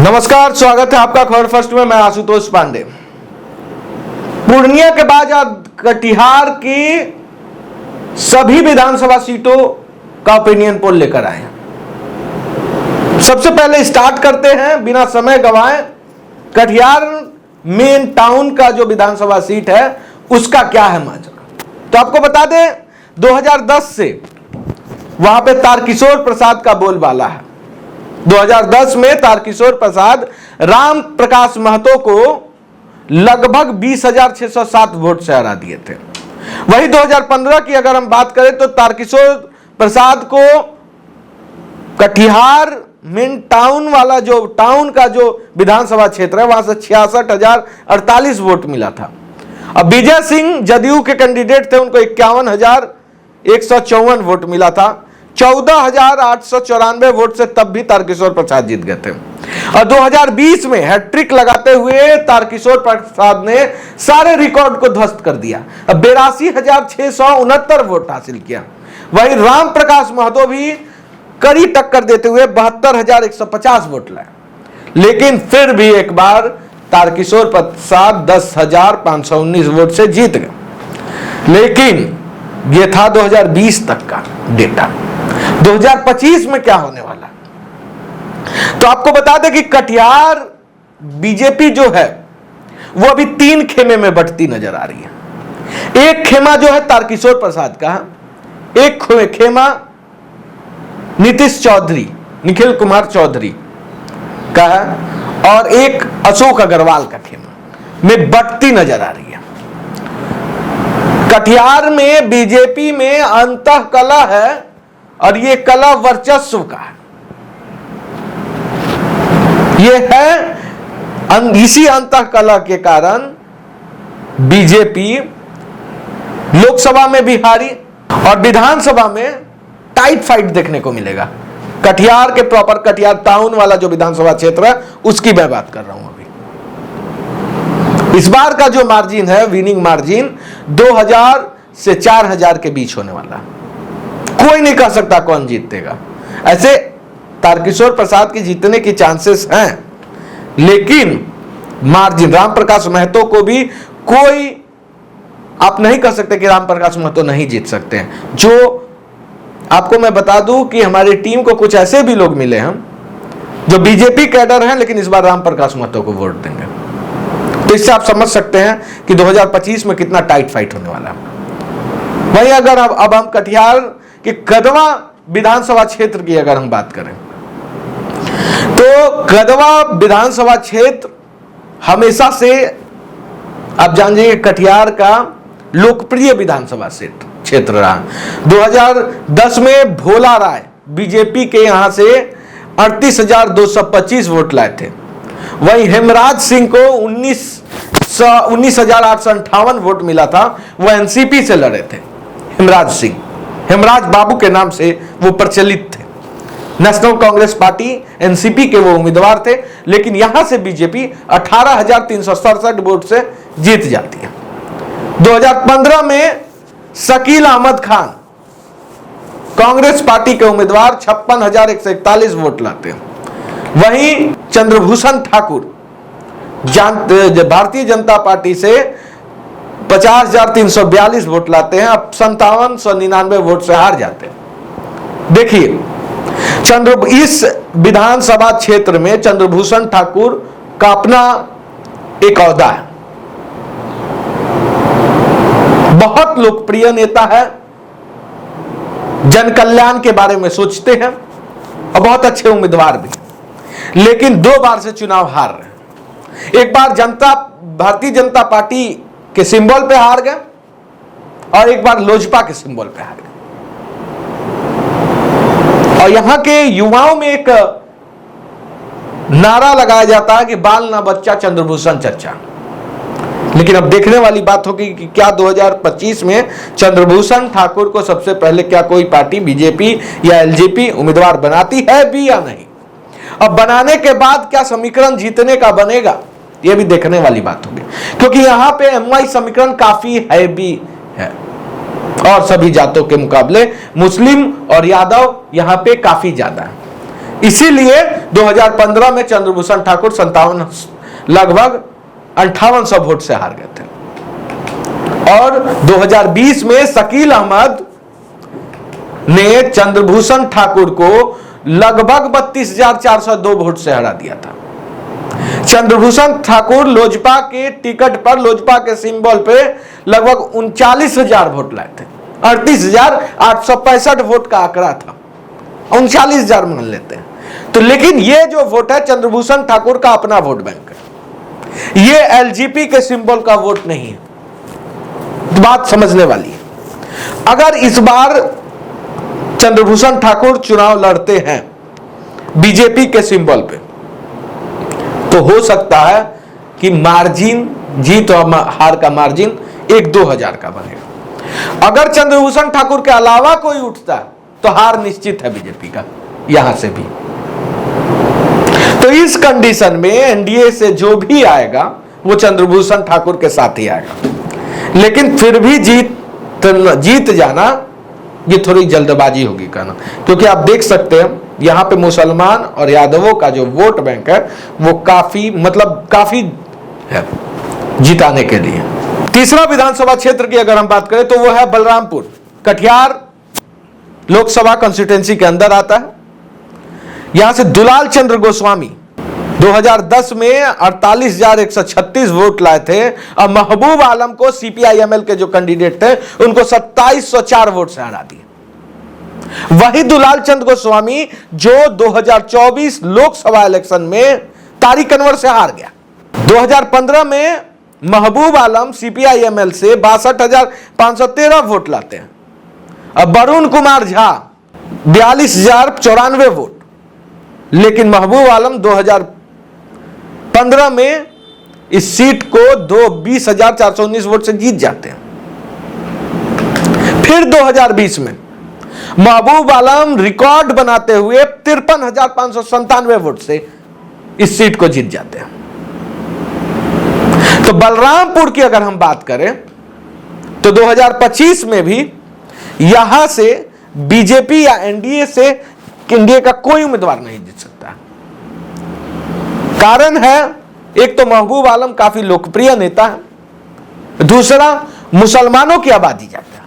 नमस्कार, स्वागत है आपका खबर फर्स्ट में। मैं आशुतोष पांडे। पूर्णिया के बाद कटिहार की सभी विधानसभा सीटों का ओपिनियन पोल लेकर आए। सबसे पहले स्टार्ट करते हैं बिना समय गंवाए, कटिहार मेन टाउन का जो विधानसभा सीट है उसका क्या है माजरा। तो आपको बता दें 2010 से वहां पे तारकिशोर प्रसाद का बोलबाला है। 2010 में तारकिशोर प्रसाद राम प्रकाश महतो को लगभग 20,607 वोट से हरा दिए थे। वही 2015 की अगर हम बात करें तो तारकिशोर प्रसाद को कटिहार मेन टाउन वाला जो टाउन का जो विधानसभा क्षेत्र है वहां से 66,048 वोट मिला था। अब विजय सिंह जदयू के कैंडिडेट थे, उनको 51,154 वोट मिला था। 14,894 वोट से तब भी तारकिशोर प्रसाद जीत गए थे। और 2020 में हैट्रिक लगाते हुए तारकिशोर प्रसाद ने सारे रिकॉर्ड को ध्वस्त कर दिया। 82,669 वोट हासिल किया। वही राम प्रकाश महतो भी कड़ी टक्कर देते हुए 72,150 वोट लाए, लेकिन फिर भी एक बार तारकिशोर प्रसाद 10,519 वोट से जीत गए। लेकिन यह था 2020 तक का डेटा। 2025 में क्या होने वाला, तो आपको बता दें कि कटिहार बीजेपी जो है वो अभी 3 खेमे में बंटती नजर आ रही है। एक खेमा जो है तारकिशोर प्रसाद का, एक खेमा निखिल कुमार चौधरी का है, और एक अशोक अग्रवाल का खेमा में बंटती नजर आ रही है। कटिहार में बीजेपी में अंतः कलह है और ये कलह वर्चस्व का है। यह है इसी अंतः कलह के कारण बीजेपी लोकसभा में भी हारी और विधानसभा में टाइट फाइट देखने को मिलेगा। कटिहार के प्रॉपर कटिहार टाउन वाला जो विधानसभा क्षेत्र है उसकी मैं बात कर रहा हूं। अभी इस बार का जो मार्जिन है, विनिंग मार्जिन 2,000 से 4,000 के बीच होने वाला। कोई नहीं कह सकता कौन जीतेगा। ऐसे तारकिशोर प्रसाद की जीतने की चांसेस हैं, लेकिन मार्जिन राम प्रकाश महतो को भी कोई आप नहीं कह सकते कि राम प्रकाश महतो नहीं जीत सकते हैं। जो आपको मैं बता दूं कि हमारी टीम को कुछ ऐसे भी लोग मिले हैं जो बीजेपी कैडर हैं, लेकिन इस बार राम प्रकाश महतो को वोट देंगे। तो इससे आप समझ सकते हैं कि 2025 में कितना टाइट फाइट होने वाला है। वहीं अगर अब हम कटिहार के कदवा विधानसभा क्षेत्र की अगर हम बात करें तो कदवा विधानसभा क्षेत्र हमेशा से आप जान जाइए कटिहार का लोकप्रिय विधानसभा क्षेत्र रहा। 2010 में भोला राय बीजेपी के यहां से 38,225 वोट लाए थे। वहीं हेमराज सिंह को 19,858 वोट मिला था। वह एनसीपी से लड़े थे। हेमराज सिंह हेमराज बाबू के नाम से वो प्रचलित थे। नेशनल कांग्रेस पार्टी एनसीपी के वो उम्मीदवार थे, लेकिन यहां से बीजेपी 18,367 वोट से जीत जाती है। 2015 में शकील अहमद खान कांग्रेस पार्टी के उम्मीदवार 56,141 वोट लाते हैं। वहीं चंद्रभूषण ठाकुर भारतीय जनता पार्टी से 50,342 वोट लाते हैं। अब 57,199 वोट से हार जाते हैं। देखिए इस विधानसभा क्षेत्र में चंद्रभूषण ठाकुर का अपना एक ओहदा है। बहुत लोकप्रिय नेता है, जन कल्याण के बारे में सोचते हैं और बहुत अच्छे उम्मीदवार भी, लेकिन 2 बार से चुनाव हार रहे हैं। एक बार भारतीय जनता पार्टी के सिंबल पे हार गए और एक बार लोजपा के सिंबल पे हार गए। और यहां के युवाओं में एक नारा लगाया जाता है कि बाल ना बच्चा चंद्रभूषण चर्चा। लेकिन अब देखने वाली बात होगी कि क्या 2025 में चंद्रभूषण ठाकुर को सबसे पहले क्या कोई पार्टी बीजेपी या एलजेपी उम्मीदवार बनाती है भी या नहीं। अब बनाने के बाद क्या समीकरण जीतने का बनेगा, यह भी देखने वाली बात होगी, क्योंकि यहां पे एमवाई समीकरण काफी हैवी है और सभी जातों के मुकाबले मुस्लिम और यादव यहां पे काफी ज्यादा है। इसीलिए 2015 में चंद्रभूषण ठाकुर लगभग 5800 वोट से हार गए थे। और 2020 में शकील अहमद ने चंद्रभूषण ठाकुर को लगभग 32,402 वोट से हरा दिया था। चंद्रभूषण ठाकुर लोजपा के टिकट पर, लोजपा के सिंबल पे लगभग 39,000 वोट लाए थे। 38,865 वोट का आंकड़ा था, 39,000 मान लेते हैं तो। लेकिन ये जो वोट है चंद्रभूषण ठाकुर का अपना वोट बैंक है, ये एलजेपी के सिंबल का वोट नहीं है। बात समझने वाली है। अगर इस बार चंद्रभूषण ठाकुर चुनाव लड़ते हैं बीजेपी के सिंबल पे, तो हो सकता है कि मार्जिन, जीत और हार का मार्जिन 1-2 हजार का बनेगा। अगर चंद्रभूषण ठाकुर के अलावा कोई उठता है तो हार निश्चित है बीजेपी का, यहां से भी। तो इस कंडीशन में एनडीए से जो भी आएगा वो चंद्रभूषण ठाकुर के साथ ही आएगा। लेकिन फिर भी जीत जाना ये थोड़ी जल्दबाजी होगी कहना, क्योंकि आप देख सकते हैं यहां पे मुसलमान और यादवों का जो वोट बैंक है वो काफी है जिताने के लिए। तीसरा विधानसभा क्षेत्र की अगर हम बात करें तो वो है बलरामपुर। कटिहार लोकसभा कॉन्स्टिट्यूएंसी के अंदर आता है। यहां से दुलाल चंद्र गोस्वामी 2010 में 48,136 वोट लाए थे और महबूब आलम को सीपीआईएमएल के जो कैंडिडेट थे उनको 2704 वोट से हरा दिए। वही दुलाल चंद्र गोस्वामी जो 2024 लोकसभा इलेक्शन में तारिक अनवर से हार गया। 2015 में महबूब आलम सीपीआईएमएल से 62,513 वोट लाते हैं और वरुण कुमार झा 42,094 वोट। लेकिन महबूब आलम 2015 में इस सीट को 20,419 वोट से जीत जाते हैं। फिर 2020 में महबूब आलम रिकॉर्ड बनाते हुए 53,597 वोट से इस सीट को जीत जाते हैं। तो बलरामपुर की अगर हम बात करें तो 2025 में भी यहां से बीजेपी या एनडीए से एनडीए का कोई उम्मीदवार नहीं जीत सकता। कारण है, एक तो महबूब आलम काफी लोकप्रिय नेता है, दूसरा मुसलमानों की आबादी ज्यादा है।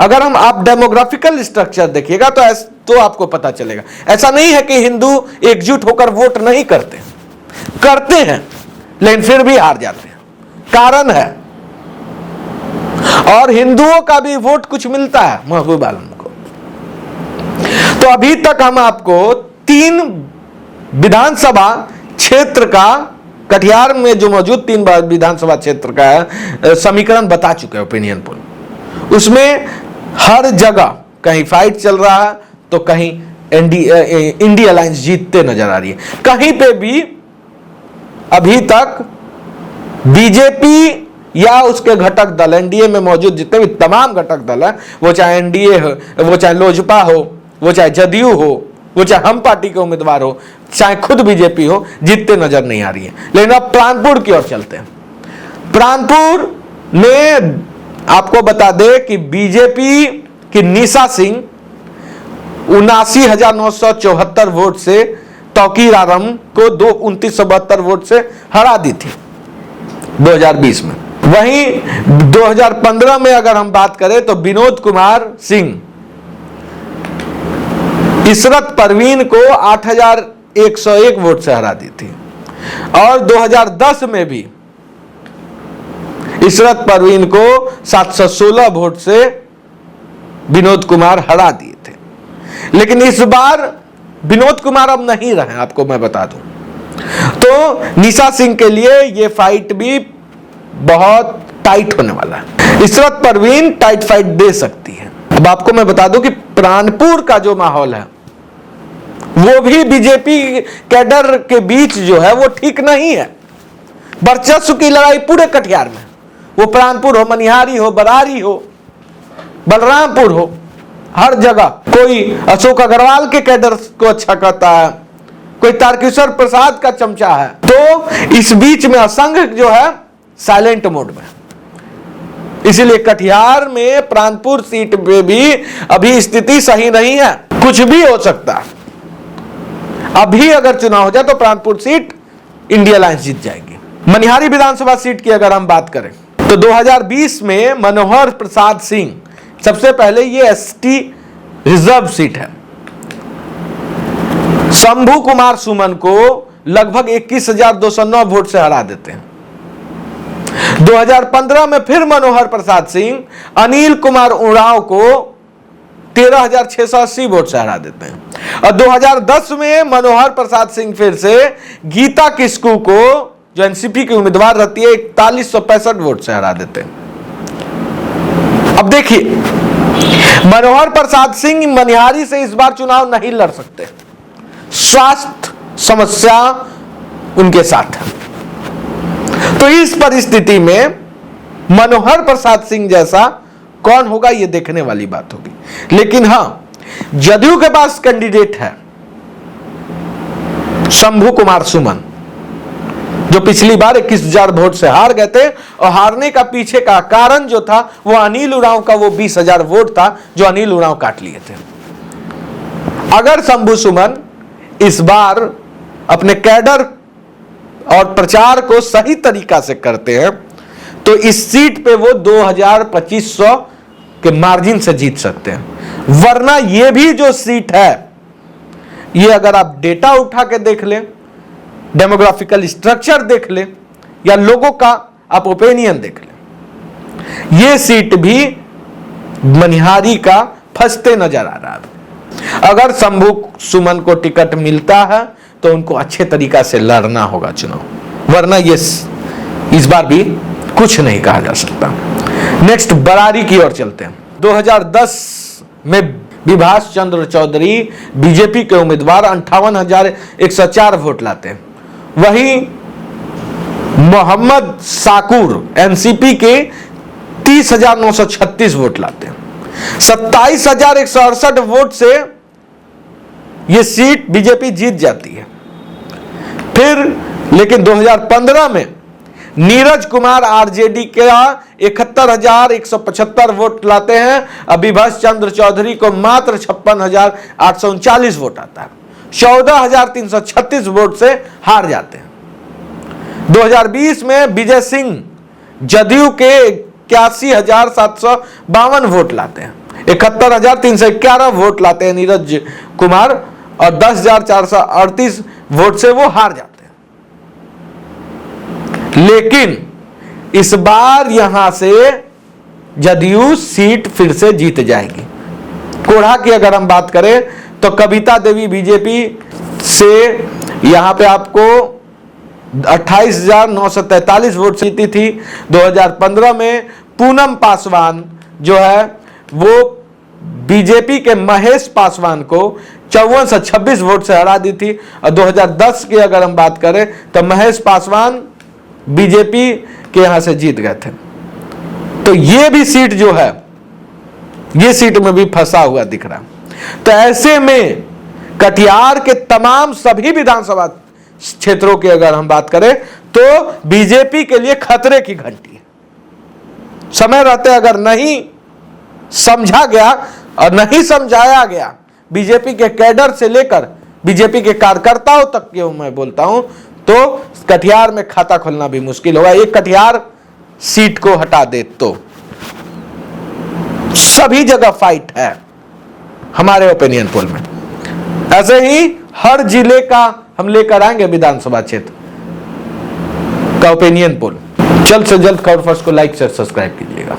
अगर आप डेमोग्राफिकल स्ट्रक्चर देखिएगा तो आपको पता चलेगा। ऐसा नहीं है कि हिंदू एकजुट होकर वोट नहीं करते हैं, लेकिन फिर भी हार जाते हैं। कारण है, और हिंदुओं का भी वोट कुछ मिलता है महबूब आलम को। तो अभी तक हम आपको 3 विधानसभा क्षेत्र का, कटिहार में जो मौजूद 3 विधानसभा क्षेत्र का समीकरण बता चुके हैं, ओपिनियन पोल। उसमें हर जगह कहीं फाइट चल रहा है तो कहीं इंडिया अलायंस जीतते नजर आ रही है। कहीं पे भी अभी तक बीजेपी या उसके घटक दल, एनडीए में मौजूद जितने भी तमाम घटक दल हैं, वो चाहे एनडीए हो, वो चाहे लोजपा हो, वो चाहे जदयू हो, वो चाहे हम पार्टी के उम्मीदवार हो, चाहे खुद बीजेपी हो, जीतते नजर नहीं आ रही है। लेकिन अब प्राणपुर की ओर चलते हैं। प्राणपुर में आपको बता दे कि बीजेपी की निशा सिंह 79,974 वोट से तौकीर आलम को 2972 वोट से हरा दी थी 2020 में। वहीं 2015 में अगर हम बात करें तो विनोद कुमार सिंह इशरत परवीन को 8,101 वोट से हरा दी थी। और 2010 में भी इशरत परवीन को 716 वोट से विनोद कुमार हरा दिए थे। लेकिन इस बार विनोद कुमार अब नहीं रहे, आपको मैं बता दूं। तो निशा सिंह के लिए यह फाइट भी बहुत टाइट होने वाला है। इशरत परवीन टाइट फाइट दे सकती है। अब आपको मैं बता दूं कि प्राणपुर का जो माहौल है वो भी बीजेपी कैडर के बीच जो है वो ठीक नहीं है। वर्चस्व की लड़ाई पूरे कटिहार में, वो प्राणपुर हो, मनिहारी हो, बरारी हो, बलरामपुर हो, हर जगह कोई अशोक अग्रवाल के कैडर को अच्छा कहता है, कोई तारकिशोर प्रसाद का चमचा है। तो इस बीच में असंघ जो है साइलेंट मोड में। इसीलिए कटिहार में प्राणपुर सीट पे भी अभी स्थिति सही नहीं है, कुछ भी हो सकता है। अभी अगर चुनाव हो जाए तो प्राणपुर सीट इंडिया अलायंस जीत जाएगी। मनिहारी विधानसभा सीट की अगर हम बात करें तो 2020 में मनोहर प्रसाद सिंह, सबसे पहले ये एसटी रिजर्व सीट है, शंभू कुमार सुमन को लगभग 21,209 वोट से हरा देते हैं। 2015 में फिर मनोहर प्रसाद सिंह अनिल कुमार उरांव को 13,680 वोट से हरा देते हैं। और 2010 में मनोहर प्रसाद सिंह फिर से गीता किस्कू को, जो एनसीपी की उम्मीदवार रहती है, 4165 वोट से हरा देते हैं। अब देखिए, मनोहर प्रसाद सिंह मनिहारी से इस बार चुनाव नहीं लड़ सकते, स्वास्थ्य समस्या उनके साथ है। तो इस परिस्थिति में मनोहर प्रसाद सिंह जैसा कौन होगा, यह देखने वाली बात होगी। लेकिन हां, जदयू के पास कैंडिडेट है शंभू कुमार सुमन, जो पिछली बार 21,000 वोट से हार गए थे। और हारने का पीछे का कारण जो था वो अनिल उरांव का वो 20,000 वोट था जो अनिल उरांव काट लिए थे। अगर शंभू सुमन इस बार अपने कैडर और प्रचार को सही तरीका से करते हैं तो इस सीट पे वो 2,2500 के मार्जिन से जीत सकते हैं। वरना ये भी जो सीट है, ये अगर आप डेटा उठा के देख लें, डेमोग्राफिकल स्ट्रक्चर देख लें, या लोगों का आप ओपिनियन देख लें, ये सीट भी मनिहारी का फंसते नजर आ रहा है। अगर शंभू सुमन को टिकट मिलता है तो उनको अच्छे तरीका से लड़ना होगा चुनाव, वरना ये इस बार भी कुछ नहीं कहा जा सकता। नेक्स्ट बरारी की ओर चलते हैं। 2010 में विभाष चंद्र चौधरी बीजेपी के उम्मीदवार 58,104 वोट लाते हैं। वहीं मोहम्मद साकुर एनसीपी के 30,936 वोट लाते हैं। 27,168 वोट से यह सीट बीजेपी जीत जाती है। फिर लेकिन 2015 में नीरज कुमार आरजेडी का 71,175 वोट लाते हैं। विभाष चंद्र चौधरी को मात्र 56,839 वोट आता है। 14,336 वोट से हार जाते हैं। 2020 में विजय सिंह जदयू के 81,752 वोट लाते हैं। 71,311 वोट लाते हैं नीरज कुमार, और 10,438 वोट से वो हार जाते हैं। लेकिन इस बार यहां से जदयू सीट फिर से जीत जाएगी। कोढ़ा की अगर हम बात करें तो कविता देवी बीजेपी से यहां पे आपको 28,943 वोट जीती थी। 2015 में पूनम पासवान जो है वो बीजेपी के महेश पासवान को 5426 वोट से हरा दी थी। और 2010 की अगर हम बात करें तो महेश पासवान बीजेपी के यहां से जीत गए थे। तो ये भी सीट जो है, ये सीट में भी फंसा हुआ दिख रहा। तो ऐसे में कटिहार के तमाम सभी विधानसभा क्षेत्रों की अगर हम बात करें तो बीजेपी के लिए खतरे की घंटी है। समय रहते अगर नहीं समझा गया और नहीं समझाया गया, बीजेपी के कैडर से लेकर बीजेपी के कार्यकर्ताओं तक के मैं बोलता हूं, तो कटिहार में खाता खोलना भी मुश्किल होगा। एक कटिहार सीट को हटा दे तो सभी जगह फाइट है हमारे ओपिनियन पोल में। ऐसे ही हर जिले का हम लेकर आएंगे विधानसभा क्षेत्र का ओपिनियन पोल। जल्द से जल्द खबर फर्स्ट को लाइक शेयर सब्सक्राइब कीजिएगा।